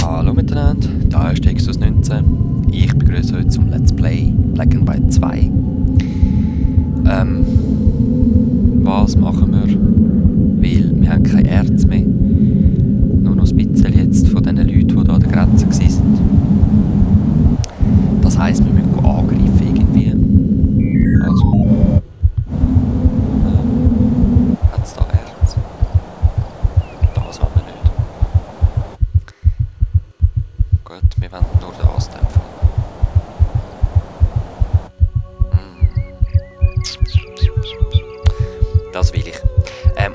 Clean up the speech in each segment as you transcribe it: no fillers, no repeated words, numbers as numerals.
Hallo miteinander, da ist Exodus 19. Ich begrüße euch zum Let's Play Black and White 2. Was machen wir? Weil wir haben kein Erz mehr. Nur noch ein bisschen jetzt von den Leuten, die hier an der Grenze waren. Das heisst, wir müssen angreifen irgendwie. Also. Hat es da Erz? Das wollen wir nicht. Gut, wir wollen nur das dämpfen. Das will ich.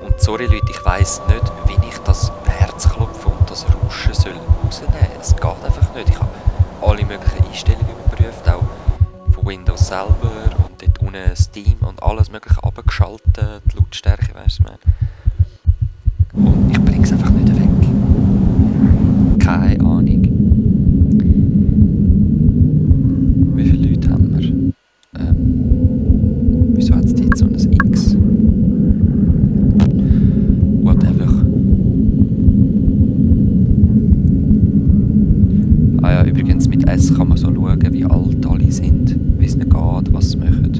Und sorry Leute, ich weiss nicht, wie ich das Herzklopfen und das Rauschen soll rausnehmen. Es geht einfach nicht. Ich habe alle möglichen Einstellungen überprüft, auch von Windows selber und dort unten Steam und alles mögliche abgeschaltet, die Lautstärke, weißt du, und ich bringe es einfach nicht weg. Keine Ahnung. Wie viele Leute haben wir? Wieso hat es jetzt so ein X? Whatever. Ah ja, übrigens mit S kann man so schauen, wie alt alle sind, wie es ihnen geht, was sie machen.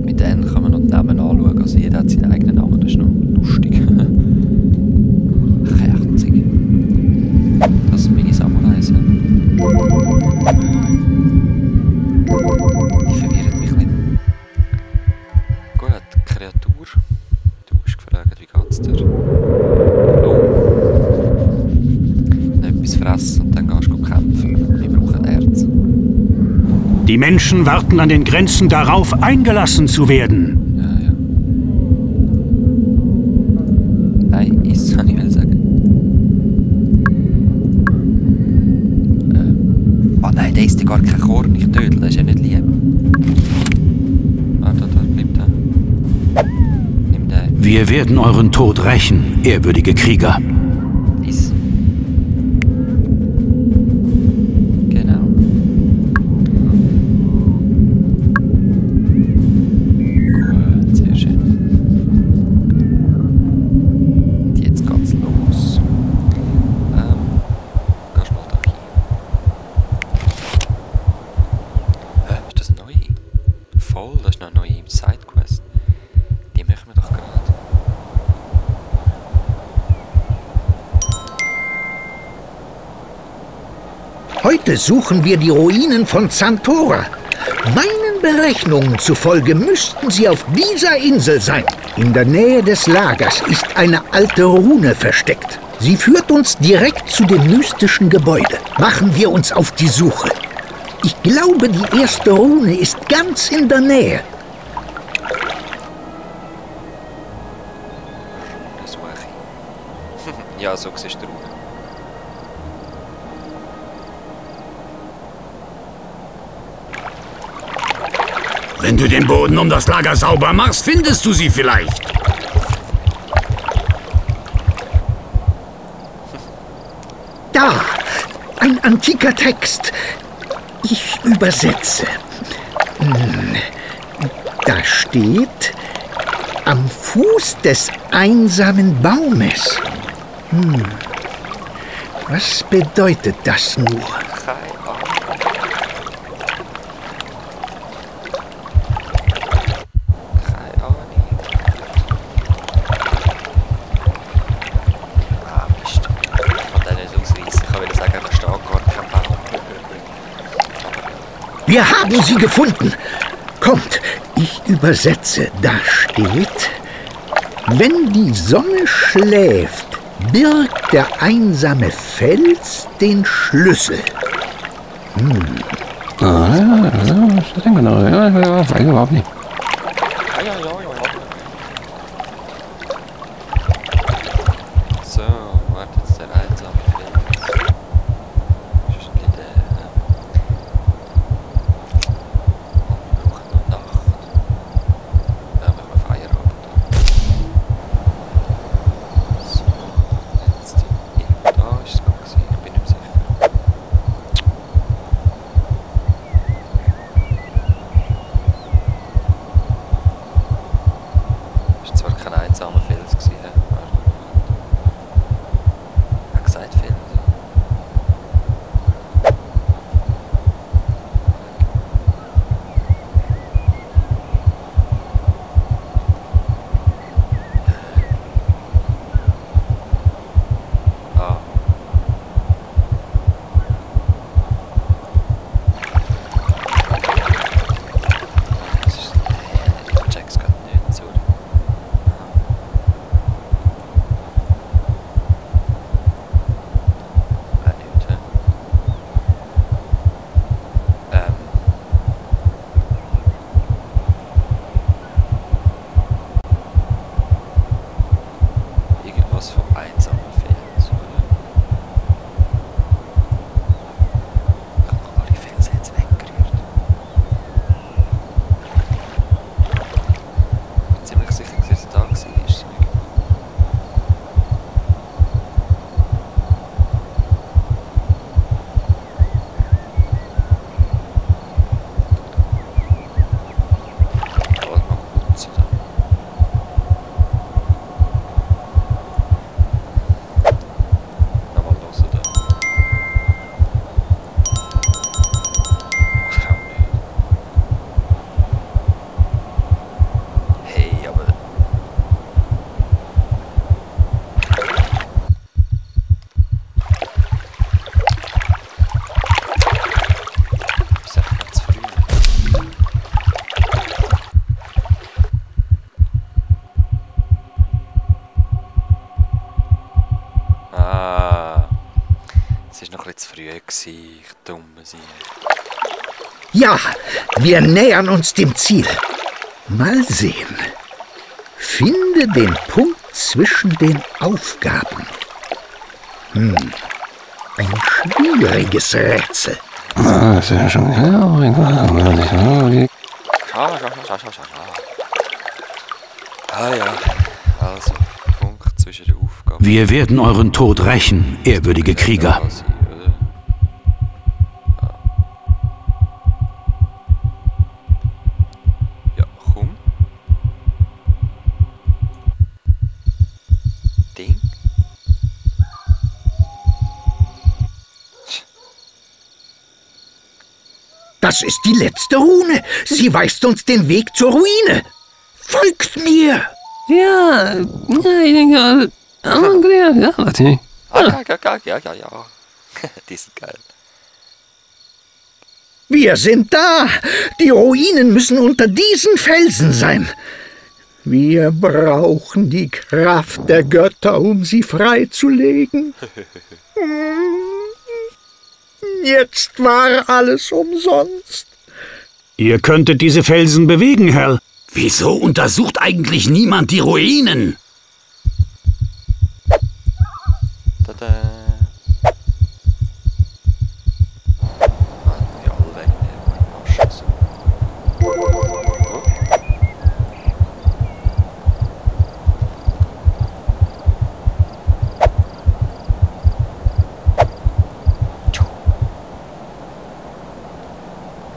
Mit N kann man noch die Namen anschauen, also jeder hat seinen eigenen Namen, das ist noch lustig. Kerzig. Das sind meine Samurais. Die verwirren mich ein bisschen. Gut, Kreatur. Du hast gefragt, wie geht's dir? Oh. Etwas fressen und dann gehst du kämpfen. Wir brauchen Erz. Die Menschen warten an den Grenzen darauf, eingelassen zu werden. Ja, ja. Nein, ist kann ich will sagen. Oh nein, der ist ja gar kein Korn, ich töte, das ist ja nicht lieb. Ah, da bleibt er. Nimm den. Wir werden euren Tod rächen, ehrwürdige Krieger. Ist. Genau. Gut, sehr schön. Und jetzt geht's los. Gehst mal da hin. Ist das eine neue? Voll, das ist noch eine neue Sidequest. Die machen wir doch gerade. Heute suchen wir die Ruinen von Zantora. Meinen Berechnungen zufolge müssten sie auf dieser Insel sein. In der Nähe des Lagers ist eine alte Rune versteckt. Sie führt uns direkt zu dem mystischen Gebäude. Machen wir uns auf die Suche. Ich glaube, die erste Rune ist ganz in der Nähe. Ja, so siehst du die Rune. Wenn du den Boden um das Lager sauber machst, findest du sie vielleicht. Da, ein antiker Text. Ich übersetze. Da steht: Am Fuß des einsamen Baumes. Was bedeutet das nur? Keine Ahnung. Ah, Mist. Ich kann den nicht ausreißen. Ich wollte sagen, da steht gar kein Baum. Wir haben sie gefunden. Kommt, ich übersetze. Da steht: Wenn die Sonne schläft, birgt der einsame Fels den Schlüssel. Was ist das denn genau? Ja, weiß ich überhaupt nicht. Ja. So, warte jetzt der einsame Fels. Ist ein der. Wir brauchen noch Nacht. Ja, machen wir Feierabend. So, jetzt da ist es gut gewesen. Ich bin nicht mehr sicher. zu früh gewesen, ich dumme sie. Ja, wir nähern uns dem Ziel. Mal sehen. Finde den Punkt zwischen den Aufgaben. Ein schwieriges Rätsel. Ah, ist ja schon. Ah ja, also, Punkt zwischen den Aufgaben. Wir werden euren Tod rächen, ehrwürdige Krieger. Ja, komm. Ding. Das ist die letzte Rune. Sie weist uns den Weg zur Ruine. Folgt mir! Ja, ich denke, ja, warte. Ja. Die sind geil. Wir sind da! Die Ruinen müssen unter diesen Felsen sein. Wir brauchen die Kraft der Götter, um sie freizulegen. Jetzt war alles umsonst. Ihr könntet diese Felsen bewegen, Herr. Wieso untersucht eigentlich niemand die Ruinen? Tada. Ja, alle wegnehmen.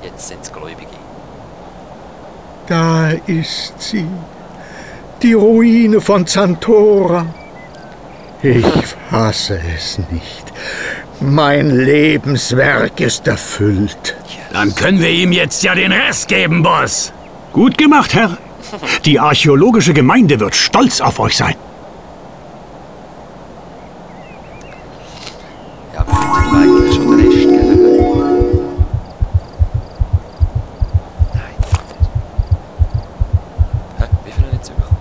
Jetzt sind's Gläubige. Da ist sie, die Ruine von Zantora. Ich fasse es nicht. Mein Lebenswerk ist erfüllt. Dann können wir ihm jetzt ja den Rest geben, Boss. Gut gemacht, Herr. Die archäologische Gemeinde wird stolz auf euch sein. Ja, wir finden eigentlich schon den Rest, gell? Nein. Hä? Wie viel haben wir jetzt bekommen?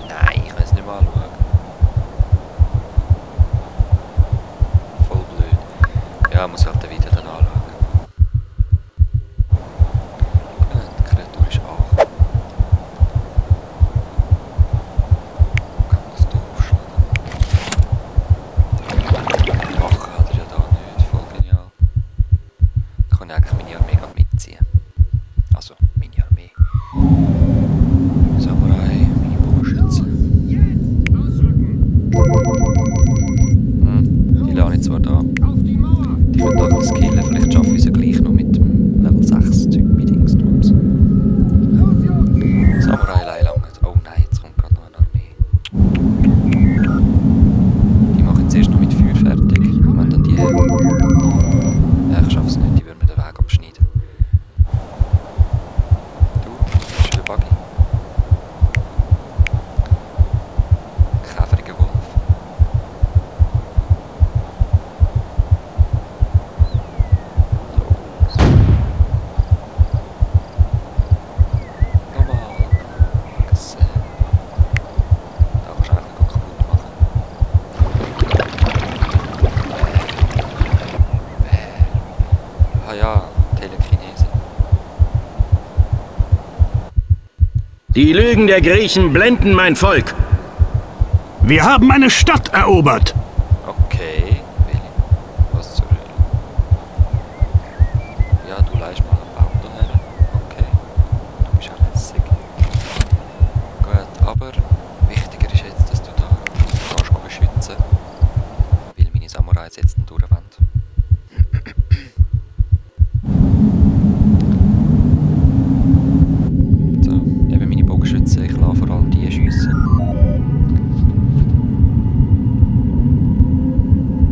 Nein, ich kann es nicht mal anschauen. Voll blöd. Ja, muss ich halt wieder dann anschauen. Die Kreatur ist auch. Kann man das da aufschlagen? Wache hat er ja da nicht. Voll genial. Ich kann eigentlich meine Armee gerade mitziehen. Also, meine Armee. Samurai, meine Bogenschützen. Die lasse ich zwar da. Die können doch das killen. Vielleicht schaffe ich sie gleich noch mit dem Level 6 Zeug mit Dingsstrums. Samurai allein lang. Oh nein, jetzt kommt gerade noch eine Armee. Die mache ich zuerst noch mit Feuer fertig. Wenn dann die... Ja, ich schaffe es nicht. Die würden mir den Weg abschneiden. Du, bist du der Buggy? Käferiger Wolf. Normal. Gesehen. Da kannst du eigentlich noch kaputt machen. Ah ja, Telekinese. Die Lügen der Griechen blenden mein Volk. Wir haben eine Stadt erobert. Okay, Willi. Was zur Hölle? Ja, du leihst mal einen Baum daher. Okay. Du bist auch lässig. Gut, aber wichtiger ist jetzt, dass du da kannst beschützen. Weil meine Samurai jetzt durchwollen. So, eben meine Bogenschützen, ich lasse vor allem die schiessen.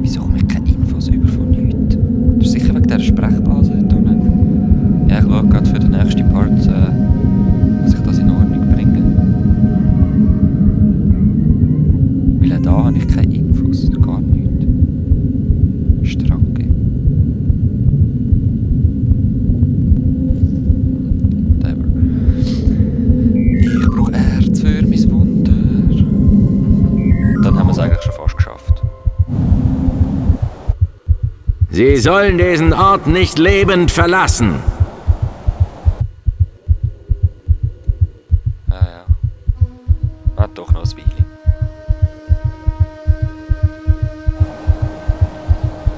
Wieso komme ich keine Infos über von nichts? Das ist sicher wegen dieser Sprechblase dort unten. Ja, ich schaue gerade für den nächsten Part, dass ich das in Ordnung bringe. Weil auch da habe ich keine Infos, gar nichts. Strahl. Sie sollen diesen Ort nicht lebend verlassen. Ja. Hat doch noch ein Weile.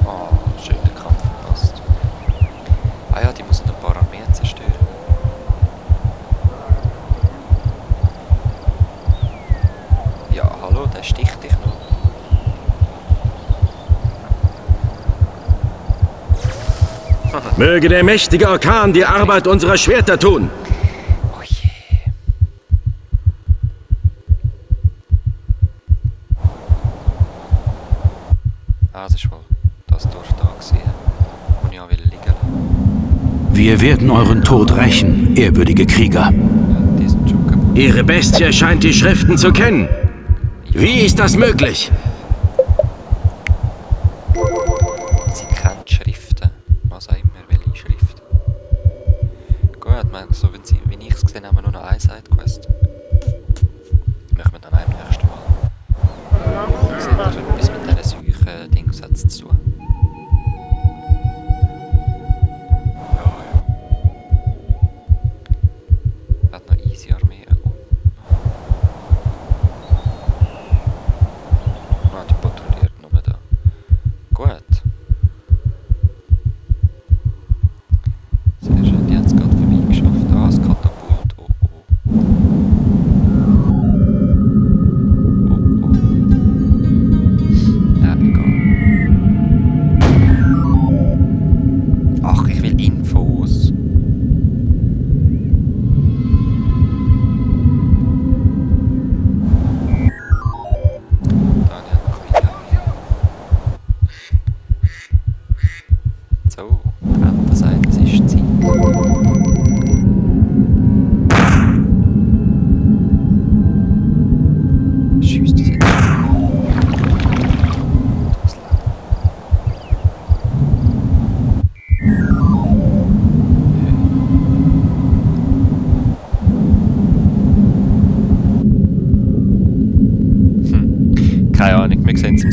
Oh, schön der Kampf verpasst. Ah ja, die müssen ein paar Armeen zerstören. Ja, hallo, der sticht dich noch. Möge der mächtige Orkan die Arbeit unserer Schwerter tun. Oh je. Ah, das ist wohl das Dorf da gewesen, wo ich auch liegen lassen. Wir werden euren Tod rächen, ehrwürdige Krieger. Ja, die sind schon kaputt. Ihre Bestie scheint die Schriften zu kennen. Wie ist das möglich? Sie kennt Schriften. Was auch immer, welche Schrift. Gut, man, so wenn ich es gesehen habe, nur noch eine Sidequest. Machen wir dann beim nächsten Mal. Seht ihr etwas mit diesen Seuchen-Dings zu tun? Hat noch easy Armee. Ah, die patrouilliert nur da. Gut. Sehr schön, die haben es gerade vorbeigeschafft. Ah, das Katapult. Oh, oh. Oh, oh. Ja, egal. Ach, ich will Infos. Daniel, noch wieder. So, Ende sagt, es ist Zeit. Schießt das jetzt? Das Keine Ahnung, wir sehen es im